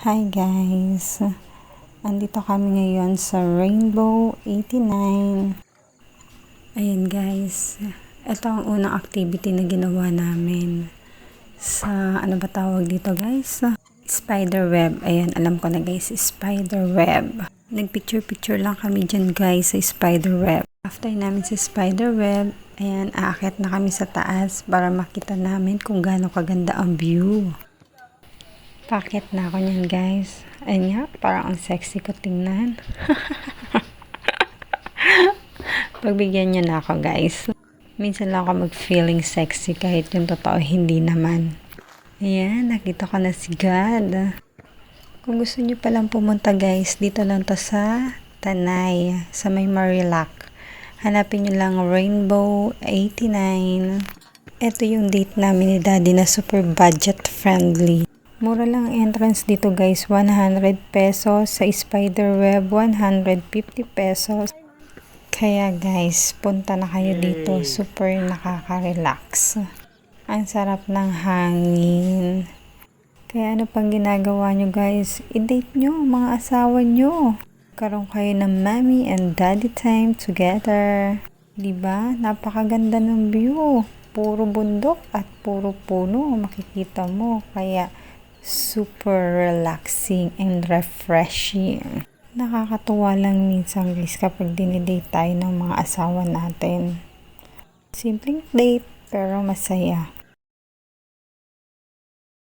Hi guys! Andito kami ngayon sa Rainbow 89. Ayan guys, ito ang unang activity na ginawa namin sa, ano ba tawag dito guys? Spider web. Ayan, alam ko na guys, spider web. Nagpicture-picture lang kami dyan guys sa spider web. After namin sa spider web, ayan, aakyat na kami sa taas para makita namin kung gaano kaganda ang view. Pakit na ako niyan guys. Ayun nga, parang ang sexy ko tingnan. Pagbigyan niyo na ako guys. Minsan lang ako mag-feeling sexy kahit yung totoo hindi naman. Ayan, nakita ko na si God. Kung gusto niyo palang pumunta guys, dito lang to sa Tanay, sa may Marilac. Hanapin niyo lang Rainbow 89. Ito yung date namin ni Daddy na super budget friendly. Mura lang ang entrance dito guys, 100 pesos. Sa spider web, 150 pesos. Kaya guys, punta na kayo dito. Super nakaka-relax. Ang sarap ng hangin. Kaya ano pang ginagawa nyo guys? I-date nyo mga asawa nyo. Karoon kayo ng mommy and daddy time together. Diba? Napakaganda ng view. Puro bundok at puro puno makikita mo. Kaya super relaxing and refreshing. Nakakatuwa lang minsan guys kapag dinidate tayo ng mga asawa natin. Simpleng date pero masaya.